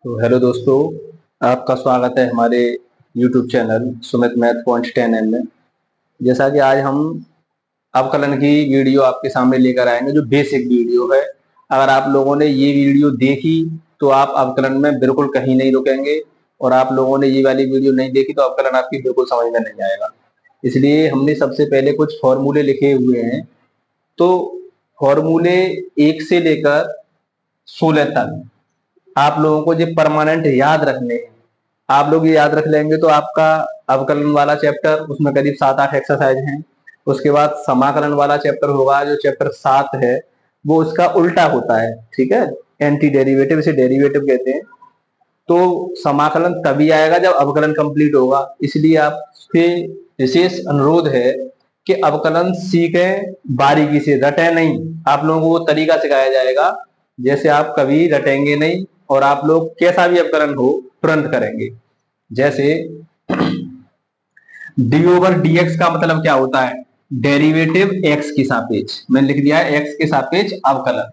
तो हेलो दोस्तों, आपका स्वागत है हमारे YouTube channel Sumit math point 10 में। जैसा कि आज हम अवकलन की वीडियो आपके सामने लेकर आएंगे, जो बेसिक वीडियो है। अगर आप लोगों ने ये वीडियो देखी तो आप अवकलन में बिल्कुल कहीं नहीं रुकेंगे, और आप लोगों ने ये वाली वीडियो नहीं देखी तो अवकलन आपकी बिल्कुल समझ में नहीं आएगा। इसलिए हमने सबसे पहले कुछ फॉर्मूले लिखे हुए हैं। तो फॉर्मूले 1 से लेकर 16 तक आप लोगों को ये परमानेंट याद रखने हैं। आप लोग ये याद रख लेंगे तो आपका अवकलन वाला चैप्टर, उसमें करीब 7-8 एक्सरसाइज हैं। उसके बाद समाकलन वाला चैप्टर होगा, जो चैप्टर 7 है, वो उसका उल्टा होता है। ठीक है, एंटी डेरिवेटिव, इसे डेरिवेटिव कहते हैं। तो समाकलन तभी आएगा जब अवकलन कंप्लीट होगा। इसलिए आपसे विशेष अनुरोध है कि अवकलन सीखें, बारीकी से रटे नहीं। आप लोगों को वो तरीका सिखाया जाएगा जैसे आप कभी रटेंगे नहीं, और आप लोग कैसा भी अवकलन हो तुरंत करेंगे। जैसे डी ओवर डी एक्स का मतलब क्या होता है? डेरिवेटिव एक्स के सापेक्ष। मैंने लिख दिया है एक्स के सापेक्ष अवकलन।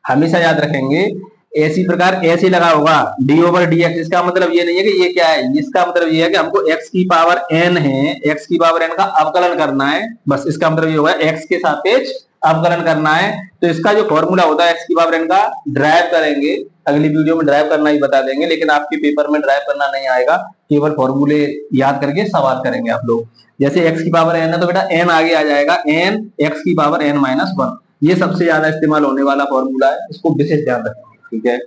हमेशा याद रखेंगे। ऐसी प्रकार ऐसे लगा होगा डी ओवर डी एक्स, इसका मतलब ये नहीं है कि ये क्या है, इसका मतलब ये है कि हमको एक्स की पावर एन है, एक्स की पावर एन का अवकलन करना है। बस इसका मतलब ये होगा एक्स के सापेक्ष अवकलन करना है। तो इसका जो फॉर्मूला होता है एक्स की पावर एन का, ड्राइव करेंगे। अगली वीडियो में ड्राइव करना ही बता देंगे, लेकिन आपके पेपर में ड्राइव करना नहीं आएगा। केवल फॉर्मूले याद करके सवाल करेंगे आप लोग। जैसे एक्स की पावर एन है तो बेटा एन आगे आ जाएगा, एन एक्स की पावर एन माइनस 1। ये सबसे ज्यादा इस्तेमाल होने वाला फॉर्मूला है, इसको विशेष ध्यान रखेंगे। ठीक है,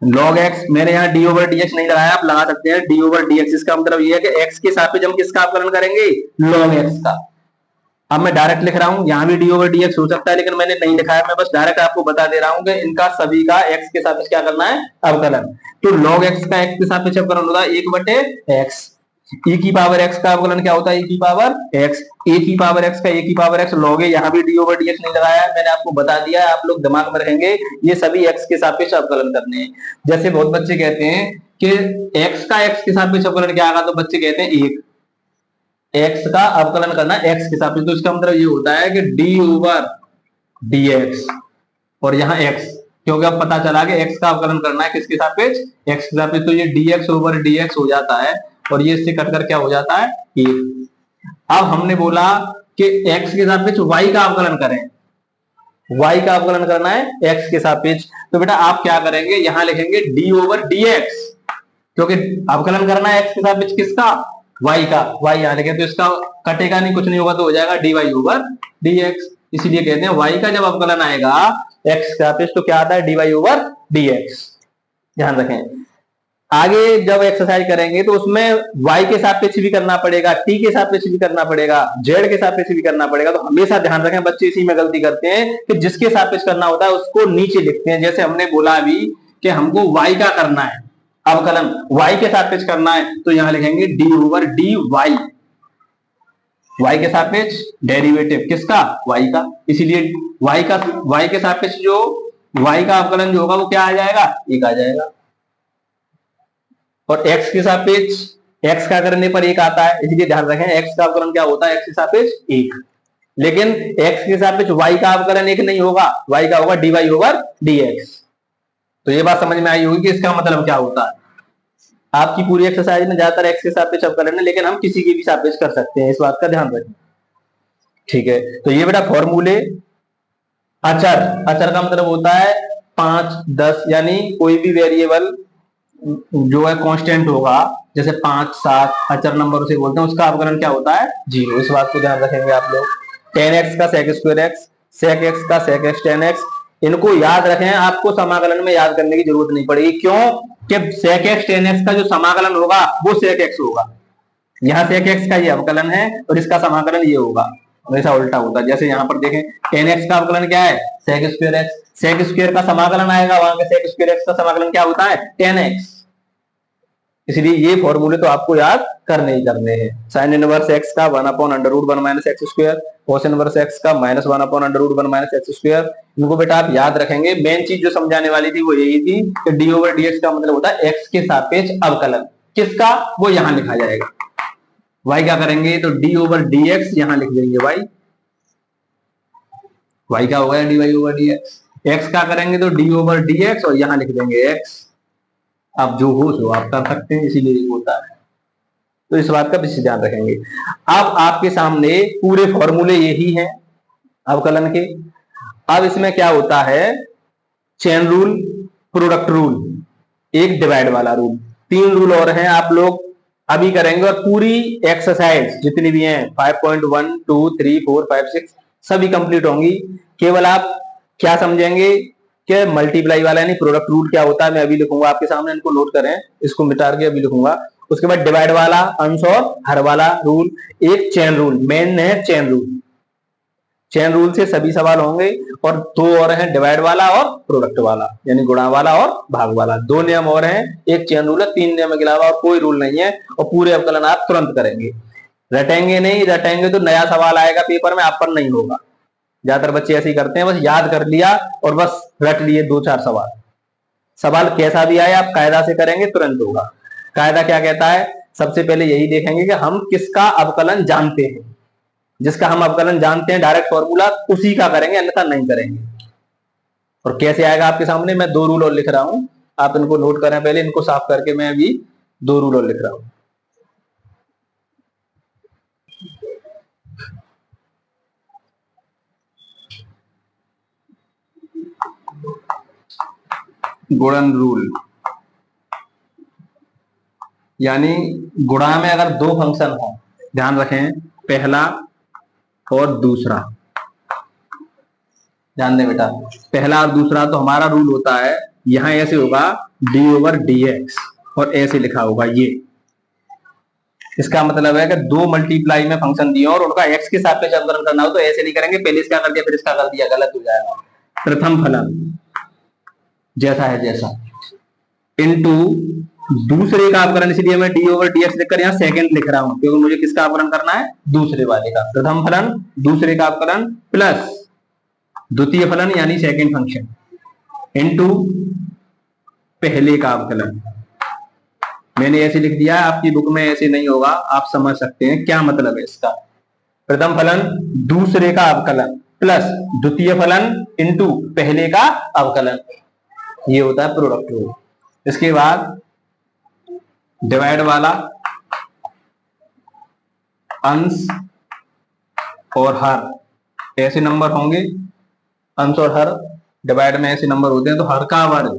लॉग एक्स, मैंने यहाँ डी ओवर डी एक्स नहीं लगाया, आप लगा सकते हैं डी ओवर डी एक्स। इसका मतलब ये है कि एक्स के सापेक्ष हम किसका अवकलन करेंगे? लॉग एक्स का। अब मैं डायरेक्ट लिख रहा हूं, यहाँ भी डी ओवर डी एक्स हो सकता है, लेकिन मैंने नहीं लिखा है। मैं बस डायरेक्ट आपको बता दे रहा हूं कि इनका सभी का एक्स के सापेक्ष क्या करना है? अवकलन। तो लॉग एक्स का एक्स के सापेक्ष अवकलन होता है 1/x। e की पावर x का अवकलन क्या होता है? e की पावर x। a की पावर x का a की पावर x लॉग है। यहाँ भी डी ओवर डी एक्स नहीं लगाया है, मैंने आपको बता दिया है। आप लोग दिमाग में रखेंगे, ये सभी x के सापेक्ष अवकलन करने हैं। जैसे बहुत बच्चे कहते हैं कि x का x के सापेक्ष अवकलन क्या आएगा, तो बच्चे कहते हैं 1। x का अवकलन करना x के सापेक्ष, तो इसका मतलब ये होता है कि डी ओवर डी एक्स, और यहाँ x, क्योंकि अब पता चला कि x का अवकलन करना है किसके सापेक्ष? x के सापेक्ष। तो ये dx ओवर dx हो जाता है, और ये इससे कटकर क्या हो जाता है? 1। अब हमने बोला कि x के सापेक्ष y का अवकलन करें। y का अवकलन करना है x के सापेक्ष, तो बेटा आप क्या करेंगे? यहां लिखेंगे d ओवर dx, क्योंकि अवकलन करना है x के सापेक्ष किसका? y का। y यहां लिखें तो इसका कटेगा नहीं, कुछ नहीं होगा, तो हो जाएगा dy ओवर dx। इसीलिए कहते हैं y का जब अवकलन आएगा x के सापेक्ष तो क्या आता है? dy over dx। ध्यान रखें। आगे जब एक्सरसाइज करेंगे तो उसमें y के सापेक्ष भी करना पड़ेगा, t के सापेक्ष भी करना पड़ेगा, z के सापेक्ष भी करना पड़ेगा। तो हमेशा ध्यान रखें, बच्चे इसी में गलती करते हैं कि जिसके सापेक्ष करना होता है उसको नीचे लिखते हैं। जैसे हमने बोला अभी कि हमको y का करना है अवकलन, y के सापेक्ष करना है, तो यहां लिखेंगे d ओवर dy। y के सापेक्ष डेरिवेटिव किसका? y का। इसीलिए y के सापेक्ष जो y का अवकलन जो होगा वो क्या आ जाएगा? 1 आ जाएगा। और x के सापेक्ष x का करने पर 1 आता है, इसलिए ध्यान रखें x का अवकलन क्या होता है? x के सापेक्ष 1। लेकिन x के सापेक्ष y का अवकलन 1 नहीं होगा, y का होगा dy ओवर dx। तो ये बात समझ में आई होगी कि इसका मतलब क्या होता है। आपकी पूरी एक्सरसाइज में ज्यादातर x के सापेक्ष अवकलन है, लेकिन हम किसी के भी सापेक्ष कर सकते हैं, इस बात का ध्यान रखें। ठीक है, तो ये बेटा फॉर्मूले। अचर, अचर का मतलब होता है 5, 10, यानी कोई भी वेरिएबल जो है कांस्टेंट होगा, जैसे 5, 7 अचर नंबर उसे बोलते हैं, उसका अवकलन क्या होता है? 0। इस बात को ध्यान रखेंगे आप लोग। 10x का sec square x, sec x का sec x 10x, इनको याद रखें। आपको समाकलन में याद करने की जरूरत नहीं पड़ेगी। क्यों? कि sec x 10x का जो समाकलन होगा वो sec x होगा। यहाँ sec x का ये अवकलन है और इसका समाकलन ये होगा, हमेशा उल्टा होता है। जैसे यहाँ पर देखें 10x का अवकलन क्या है? sec square x, sec square का समाकलन आएगा, वहां के sec स्क्वायर x का समाकलन क्या होता है? 10x। इसलिए ये फॉर्मूले तो आपको याद करने ही करने हैं। साइन इनवर्स x का 1/√1 minus x square, cos inverse x का -1/√1 माइनस एक्स स्क्वायर। इनको बेटा आप याद रखेंगे। मेन चीज जो समझाने वाली थी वो यही थी कि डी ओवर डी एक्स का मतलब होता है x के सापेक्ष अवकलन। किसका? वो यहां लिखा जाएगा। y क्या करेंगे? तो डी ओवर डी एक्स यहां लिख देंगे y। y का होगा D Y over D X. x का करेंगे तो डी ओवर डी एक्स और यहां लिख देंगे x। आप जो हो सो आप कर सकते हैं, इसीलिए ये होता है। तो इस बात का विशेष ध्यान रखेंगे। अब आपके सामने पूरे फॉर्मूले यही हैं अवकलन के। अब इसमें क्या होता है, चेन रूल, प्रोडक्ट रूल, एक डिवाइड वाला रूल, 3 रूल और हैं, आप लोग अभी करेंगे। और पूरी एक्सरसाइज जितनी भी हैं 5.1 2 3 4 5 6 सभी कंप्लीट होंगी। केवल आप क्या समझेंगे कि मल्टीप्लाई वाला यानी प्रोडक्ट रूल क्या होता है, मैं अभी लिखूंगा आपके सामने, इनको नोट करें, इसको मिटा के अभी लिखूंगा। उसके बाद डिवाइड वाला, अंश और हर वाला रूल, एक चेन रूल, मेन है चेन रूल। चेन रूल से सभी सवाल होंगे। और 2 और हैं, डिवाइड वाला और प्रोडक्ट वाला यानी गुणा वाला और भाग वाला। 2 नियम और हैं, एक चेन रूल है, 3 नियम के अलावा और कोई रूल नहीं है। और पूरे अवकलन आप तुरंत करेंगे, रटेंगे नहीं। रटेंगे तो नया सवाल आएगा पेपर में, आप पर नहीं होगा। ज्यादातर बच्चे ऐसे ही करते हैं, बस याद कर लिया और बस रट लिए 2-4 सवाल। सवाल कैसा भी आए आप कायदा से करेंगे, तुरंत होगा। कायदा क्या कहता है, सबसे पहले यही देखेंगे कि हम किसका अवकलन जानते हैं। जिसका हम अवकलन जानते हैं डायरेक्ट फॉर्मूला, उसी का करेंगे, अन्यथा नहीं करेंगे। और कैसे आएगा आपके सामने, मैं 2 रूल और लिख रहा हूं, आप इनको नोट करें। पहले इनको साफ करके मैं अभी 2 रूल और लिख रहा हूं। गुणन रूल यानी गुणा में अगर 2 फंक्शन हो, ध्यान रखें, पहला और दूसरा, ध्यान दें बेटा, पहला और दूसरा, तो हमारा रूल होता है यहां ऐसे होगा d/dx और ऐसे लिखा होगा ये। इसका मतलब है कि 2 मल्टीप्लाई में फंक्शन दिए और उनका x के सापेक्ष अवकलन करना हो तो ऐसे नहीं करेंगे, पहले इसका कर दिया फिर इसका कर दिया, गलत हो जाएगा। प्रथम फलन जैसा है जैसा, इनटू दूसरे का अवकलन, इसलिए मैं d/dx लिखकर यहाँ सेकंड लिख रहा हूं, क्योंकि मुझे किसका अवकलन करना है, दूसरे वाले का। प्रथम फलन दूसरे का अवकलन प्लस द्वितीय फलन यानी सेकंड फंक्शन इनटू पहले का अवकलन। मैंने ऐसे लिख दिया, आपकी बुक में ऐसे नहीं होगा, आप समझ सकते हैं क्या मतलब है इसका। प्रथम फलन दूसरे का अवकलन प्लस द्वितीय फलन इनटू पहले का अवकलन, ये होता है प्रोडक्ट रूल। इसके बाद डिवाइड वाला, अंश और हर ऐसे नंबर होंगे, अंश और हर डिवाइड में ऐसे नंबर होते हैं, तो हर का वर्ग,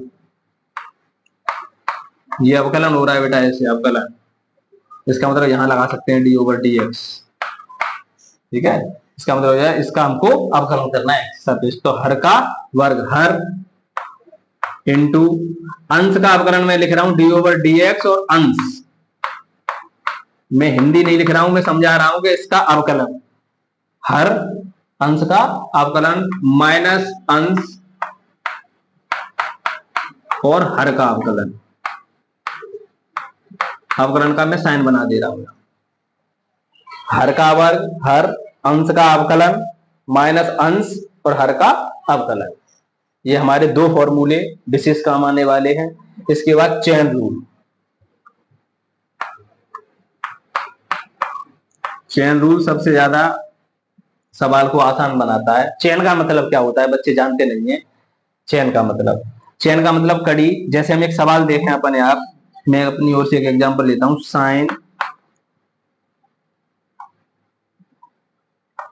ये अवकलन हो रहा है बेटा ऐसे अवकलन, इसका मतलब यहां लगा सकते हैं d/dx, ठीक है। इसका मतलब हो जाए इसका हमको अवकलन करना है सापेक्ष, तो हर का वर्ग हर इनटू अंश का अवकलन मैं लिख रहा हूं d/dx और अंश, मैं हिंदी नहीं लिख रहा हूं, मैं समझा रहा हूं कि इसका अवकलन हर अंश का अवकलन माइनस अंश और हर का अवकलन। अवकलन का मैं साइन बना दे रहा हूं, हर का वर्ग हर अंश का अवकलन माइनस अंश और हर का अवकलन। ये हमारे 2 फॉर्मूले विशेष काम आने वाले हैं। इसके बाद चेन रूल, चेन रूल सबसे ज्यादा सवाल को आसान बनाता है। चेन का मतलब क्या होता है, बच्चे जानते नहीं है। चेन का मतलब कड़ी। जैसे हम एक सवाल देखें अपने आप, मैं अपनी ओर से एक एग्जांपल लेता हूं, साइन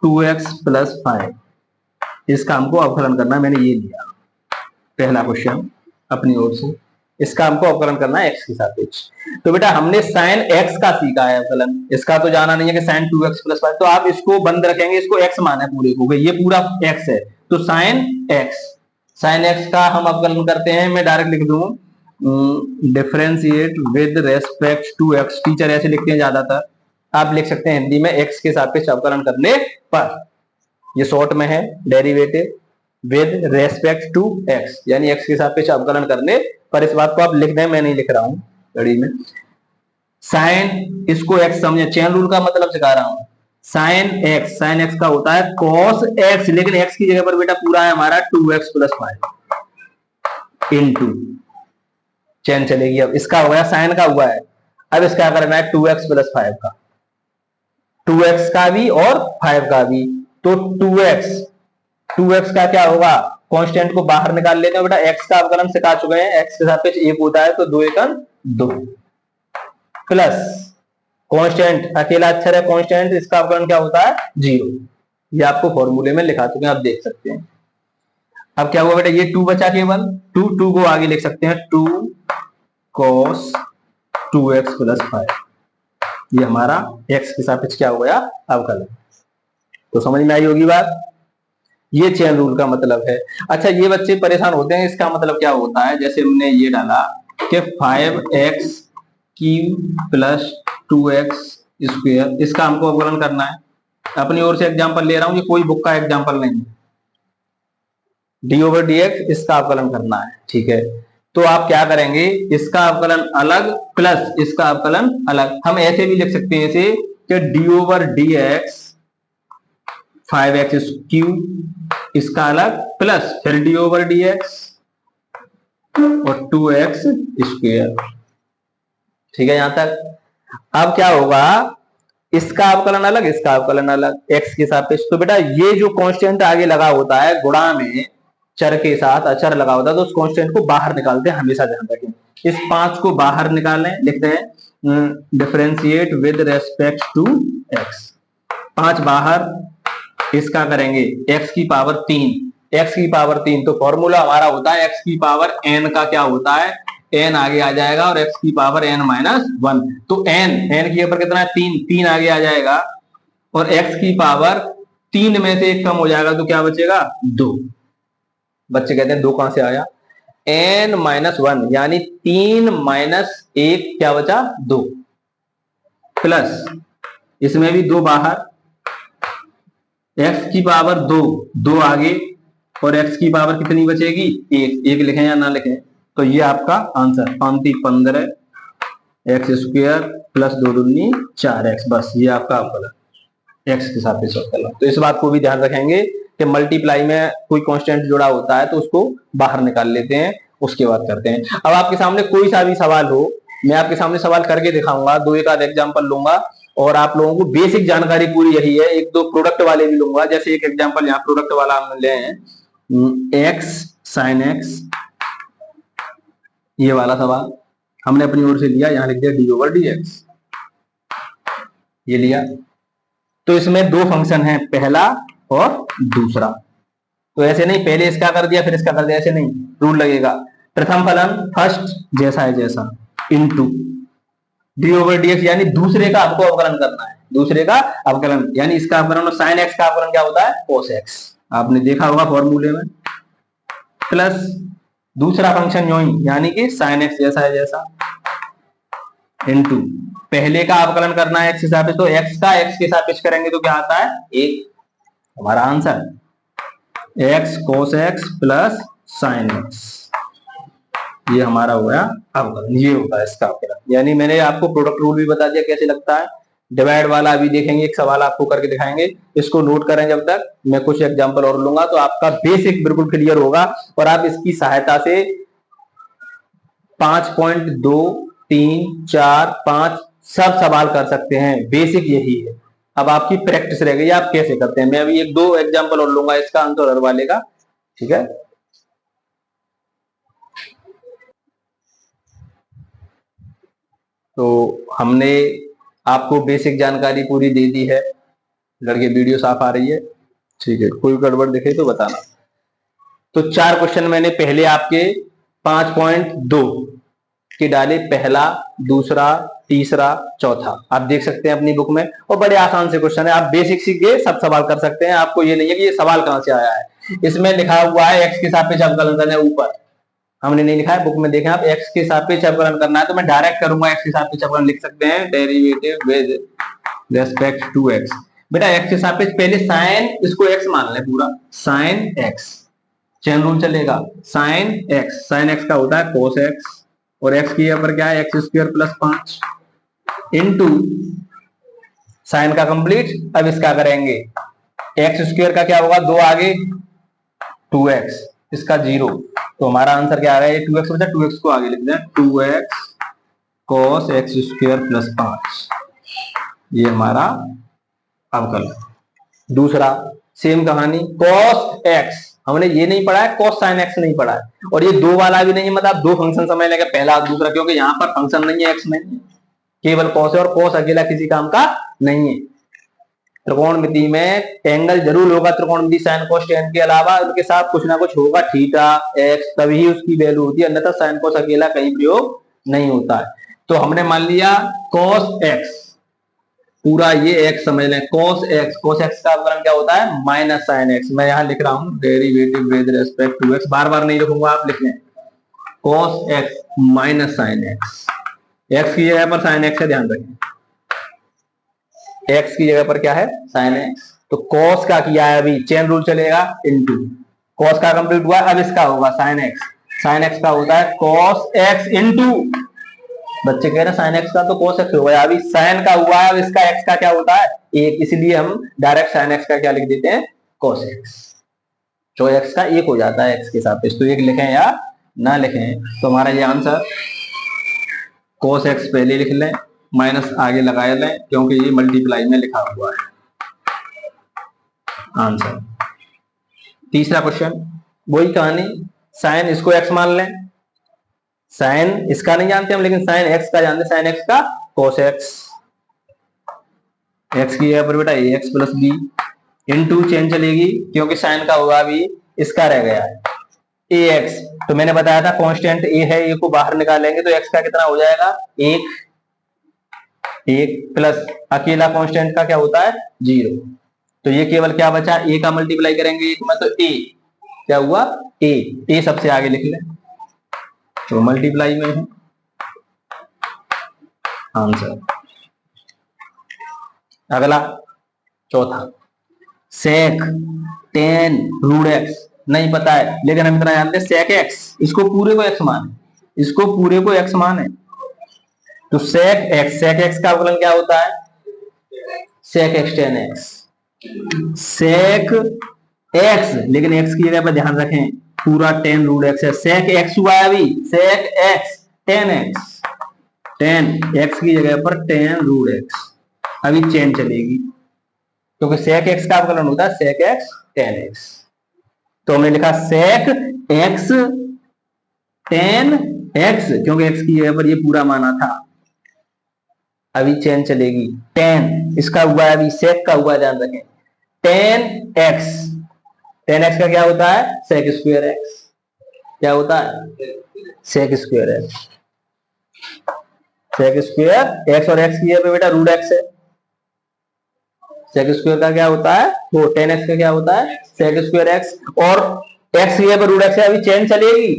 2x + 5, इसका हमको अवकलन करना है, मैंने ये लिया पहला क्वेश्चन अपनी ओर से, इसका हमको अवकलन करना है x के सापेक्ष। तो बेटा हमने साइन x का सीखा है अवकलन, इसका तो जाना नहीं है कि साइन 2x + 5, तो आप इसको बंद रखेंगे, इसको x माना पूरे को, ये पूरा x है, तो साइन x का हम अवकलन करते हैं, मैं डायरेक्ट लिख दूं differentiate with respect to x। Teacher ऐसे लिखते हैं ज्यादातर, आप लिख सकते हैं हिंदी में x के सापेक्ष अवकलन करने पर, ये शॉर्ट में है derivative with respect to x, यानी x के सापेक्ष अवकलन करने पर। इस बात को आप लिख दें, मैं नहीं लिख रहा हूं घड़ी में। साइन, इसको x समझे, चेन रूल का मतलब सिखा रहा हूं। साइन x का होता है cos x, लेकिन x की जगह पर बेटा पूरा है हमारा 2x + 5 इनटू, चेन चलेगी। अब इसका हो गया साइन का हुआ है, अब इसका करना है 2x + 5 का, 2x का भी और 5 का भी, तो 2x का क्या होगा कांस्टेंट को बाहर निकाल लेते हैं बेटा। एक्स का अवकलन सिखा चुके हैं, एक्स के सापेक्ष एक होता है तो 2 एकम 2 प्लस कांस्टेंट अकेला अक्षर है कांस्टेंट, इसका अवकलन क्या होता है 0। ये आपको फॉर्मूले में लिखा चुके हैं, आप देख सकते हैं। अब क्या हुआ बेटा, ये 2 बचा केवल, 2 को आगे लिख सकते हैं 2 cos 2x प्लस 5। ये हमारा x के सापेक्ष क्या हो गया अवकलन। तो समझ में आई होगी बात। ये चेन रूल का मतलब है। अच्छा, ये बच्चे परेशान होते हैं, इसका मतलब क्या होता है। जैसे हमने ये डाला कि 5x cube plus 2x square, इसका हमको अवकलन करना है। अपनी ओर से एग्जांपल ले रहा हूं, ये कोई बुक का एग्जांपल नहीं है। डी ओवर डी एक्स इसका अवकलन करना है, ठीक है। तो आप क्या करेंगे, इसका अवकलन अलग प्लस इसका अवकलन अलग। हम ऐसे भी लिख सकते हैं इसे कि D over D x 5x cube इसका अलग प्लस फिर डी ओवर डी एक्स और 2x स्क्वायर, ठीक है यहां तक। अब क्या होगा, इसका अवकलन अलग इसका अवकलन अलग x के सापेक्ष। तो बेटा ये जो कांस्टेंट आगे लगा होता है गुणा में चर के साथ अचर लगा होता है, तो उस कांस्टेंट को बाहर निकालते हैं, हमेशा ध्यान रखें। इस 5 को बाहर निकालें, लिखते हैं differentiate with respect to x। 5 बाहर, इसका करेंगे x की पावर 3, x की पावर 3। तो फॉर्मूला हमारा होता है x की पावर n का क्या होता है, n आगे आ जाएगा और x की पावर n माइनस 1। तो n की ऊपर कितना है 3 आगे आ जाएगा और x की पावर 3 में से 1 कम हो जाएगा तो क्या बचेगा 2। बच्चे कहते हैं 2 कहां से आया, n माइनस 1 यानी 3 माइनस 1 क्या बचा 2 प्लस इसमें भी 2 बाहर, x की पावर 2 आगे और x की पावर कितनी बचेगी 1 लिखें या ना लिखें। तो ये आपका आंसर 15 x स्क्वायर प्लस 2 दूनी 4x, बस ये आपका अवकलन x के सापेक्ष अवकलन। तो इस बात को भी ध्यान रखेंगे कि मल्टीप्लाई में कोई कांस्टेंट जुड़ा होता है तो उसको बाहर निकाल लेते हैं, उसके बाद करते हैं। अब आपके सामने कोई सा भी सवाल हो, मैं आपके सामने सवाल करके दिखाऊंगा, 2 एक आध एग्जाम्पल लूंगा और आप लोगों को बेसिक जानकारी पूरी यही है। 1-2 प्रोडक्ट वाले भी लूंगा, जैसे एक एग्जांपल यहाँ प्रोडक्ट वाला हम ले हैं x sin x, ये वाला सवाल हमने अपनी ओर से लिया, यहाँ लिख दिया डी ओवर डी एक्स, ये लिया। तो इसमें 2 फंक्शन है, पहला और दूसरा। तो ऐसे नहीं पहले इसका कर दिया फिर इसका कर दिया, ऐसे नहीं, रूल लगेगा। प्रथम फलन फर्स्ट जैसा है जैसा into D over D x, यानी दूसरे का आपको अवकलन करना है, दूसरे का अवकलन यानी इसका अवकलन और साइन एक्स का अवकलन क्या होता है कोस एक्स, आपने देखा होगा फॉर्मूले में। प्लस दूसरा फंक्शन यो ही यानी कि साइन एक्स जैसा है जैसा इनटू पहले का अवकलन करना है एक्स के सापेक्ष, तो एक्स का एक्स के सापेक्ष करेंगे तो क्या आता है 1। हमारा answer x cos x plus sine x, ये हमारा हो गया अवकलन, ये होता है इसका अवकलन। यानी मैंने आपको प्रोडक्ट रूल भी बता दिया कैसे लगता है। डिवाइड वाला अभी देखेंगे, एक सवाल आपको करके दिखाएंगे, इसको नोट करें जब तक, मैं कुछ एग्जांपल और लूंगा तो आपका बेसिक बिल्कुल क्लियर होगा और आप इसकी सहायता से 5.2, 3, 4, 5 सब सवाल कर सकते हैं। बेसिक यही है, अब आपकी प्रैक्टिस रह गई आप कैसे करते हैं। मैं अभी 1-2 एग्जाम्पल और लूंगा इसका आंसर हर वाले का, ठीक है। तो हमने आपको बेसिक जानकारी पूरी दे दी है। लड़के वीडियो साफ आ रही है, ठीक है, कोई गड़बड़ दिखे तो बताना। तो 4 क्वेश्चन मैंने पहले आपके 5.2 के डाले, पहला, दूसरा, तीसरा, चौथा, आप देख सकते हैं अपनी बुक में, और बड़े आसान से क्वेश्चन है, आप बेसिक सीख गए सब सवाल कर सकते हैं। आपको ये नहीं है कि ये सवाल कहां से आया है, इसमें लिखा हुआ है एक्स के सापेक्ष अवकलन करना है, ऊपर हमने नहीं लिखा है, बुक में देखें आप, एक्स के सापेक्ष अवकलन करना है तो मैं डायरेक्ट करूंगा, एक्स के सापेक्ष अवकलन लिख सकते हैं, derivative with respect to X. बेटा एक्स के सापेक्ष पहले साइन, इसको एक्स मान लें पूरा, साइन एक्स, चेन रूल चलेगा, साइन एक्स का होता है कोस एक्स और एक्स की ऊपर क्या है x square plus 5 into sine का कंप्लीट। अब इसका करेंगे एक्स स्क्वायर का क्या होगा 2 आगे 2x, इसका 0, तो हमारा आंसर क्या आ रहा है 2x बचा, 2x को आगे लिख दें 2x cos x square plus 5, ये हमारा अवकलन। दूसरा सेम कहानी cos x हमने ये नहीं पढ़ा है, cos sin x नहीं पढ़ा है। और ये दो वाला भी नहीं है, मतलब दो फंक्शन समझ लेंगे, पहला और दूसरा, क्योंकि यहाँ पर फंक्शन नहीं है, x नहीं है, केवल cos है, और cos अकेला किसी काम का नहीं है। त्रिकोणमिति में एंगल जरूर होगा, त्रिकोणमिति साइन कोस टेन के अलावा उनके साथ कुछ ना कुछ होगा, थीटा एक्स, तभी उसकी वैल्यू होती है, अन्यथा साइन कोस अकेला कहीं प्रयोग नहीं होता है। तो हमने मान लिया cos x, पूरा ये x समझ लें, cos x का अवकलन क्या होता है, माइनस साइन x। मैं यहाँ लिख रहा हूं derivative with respect to x, बार बार नहीं लिखूंगा, आप लिख लें cos x minus sine x, x की जगह पर साइन x है, ध्यान रखें, x की जगह पर क्या है, साइन x। तो cos का किया है, अभी चेन रूल चलेगा, इनटू cos का कंप्लीट हुआ, अब इसका होगा साइन x, साइन x का होता है cos x इनटू, बच्चे कह रहे हैं साइन x का तो cos x होगा, अभी साइन का हुआ है, अब इसका x का क्या होता है, एक, इसलिए हम डायरेक्ट साइन x का क्या लिख देते हैं, cos x। तो x का एक हो जाता है x के सापेक्ष, तो एक लिखें या ना लिखें, तो हमारा ये आंसर cos x पहले लिख लें, माइनस आगे लगा लें, क्योंकि ये मल्टीप्लाई में लिखा हुआ है आंसर। तीसरा क्वेश्चन, वही कहानी, साइन इसको x मान लें, साइन इसका नहीं जानते हम, लेकिन साइन x का जानते, साइन x का cos x, x की जगह पर बेटा ax plus B, into chain चलेगी, क्योंकि साइन का हुआ, अभी इसका रह गया है ax, तो मैंने बताया था कांस्टेंट a है, a को बाहर निकालेंगे तो x का कितना हो जाएगा, एक प्लस अकेला कांस्टेंट का क्या होता है, 0, तो ये केवल क्या बचा, a का मल्टीप्लाई करेंगे एक में, तो a क्या हुआ, a सबसे आगे लिख लें, तो मल्टीप्लाई में है आंसर। अगला चौथा, सेक टेन रूट एक्स, नहीं पता है, लेकिन हम इतना जानते हैं सेक एक्स, इसको पूरे को एक्स माने, इसको पूरे को एक्स माने, तो सेक एक्स का अवकलन क्या होता है, sec X tan X, sec X, लेकिन एक्स की जगह पर ध्यान रखें पूरा टेन रूट एक्स है, सेक एक्स हुआ है, अभी sec X tan X, tan X की जगह पर टेन रूट एक्स, अभी चेन चलेगी, क्योंकि सेक एक्स का अवकलन होता है सेक एक्स टेन एक्स, तो हमने लिखा सेक एक्स टेन एक्स, क्योंकि एक्स की जगह पर ये पूरा माना था, अभी चेन चलेगी, टेन इसका हुआ है, अभी सेक का हुआ, ध्यान रखें, टेन एक्स, टेन एक्स का क्या होता है, सेक स्क्वायर एक्स, क्या होता है, sec square X, sec square X, और एक्स की जगह पे बेटा रूट एक्स है, सेक स्क्वायर का क्या होता है, वो टेन एक्स का क्या होता है, सेक स्क्वायर एक्स, और एक्स की जगह पे रूट एक्स है, अभी चेन चलेगी,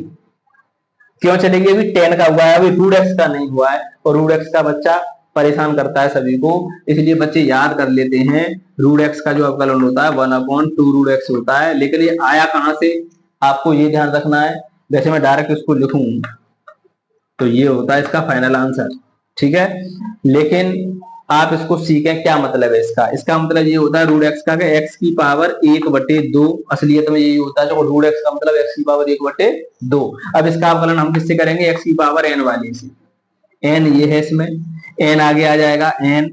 क्यों चलेगी, अभी टेन का हुआ है, अभी रूट एक्स का नहीं हुआ है, और रूट एक्स का बच्चा परेशान करता है सभी को, इसलिए बच्चे याद कर लेते हैं, रूट एक्स का जो अवकलन होता है 1/2 रूट एक्स होता है, लेकिन ये आया कहां से, आपको ये ध्यान रखना है, जैसे मैं डायरेक्ट इसको लिखूं तो ये होता है इसका फाइनल आंसर, ठीक है, लेकिन आप इसको सीखें क्या मतलब है इसका, इसका मतलब ये होता है रूट एक्स का एक्स की पावर 1/2, असलियत में यही होता है, जो रूट एक्स का मतलब एक्स की पावर 1/2। अब इसका अवकलन हम किससे करेंगे, एक्स की पावर एन वाली से, एन ये है, इसमें एन आगे आ जाएगा, एन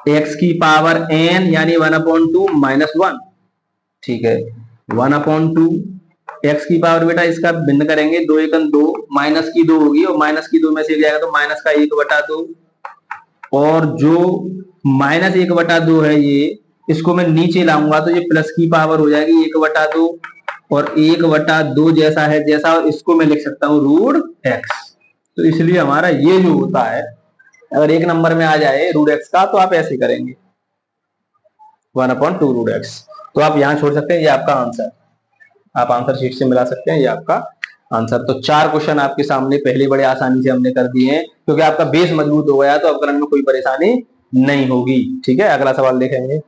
एक्स की पावर एन यानी 1/2 -1, ठीक है, 1/2 एक्स की पावर बेटा इसका भिन्न करेंगे, 2 × 2 माइनस की 2 होगी, और माइनस की 2 में से जाएगा तो माइनस का 1/2, और जो -1/2 है ये, इसको मैं नीचे लाऊंगा तो ये प्लस की पावर हो जाएगी 1/2, और 1/2 जैसा है जैसा, इसको मैं लिख सकता हूँ रूट एक्स, तो इसलिए हमारा ये जो होता है, अगर एक नंबर में आ जाए रूट एक्स का, तो आप ऐसे करेंगे 1/2 रूट एक्स, तो आप यहां छोड़ सकते हैं, ये आपका आंसर, आप आंसर शीट से मिला सकते हैं, ये आपका आंसर। तो 4 क्वेश्चन आपके सामने पहले बड़े आसानी से हमने कर दिए हैं, क्योंकि आपका बेस मजबूत हो गया तो अवकलन में कोई परेशानी नहीं होगी, ठीक है। अगला सवाल देखेंगे।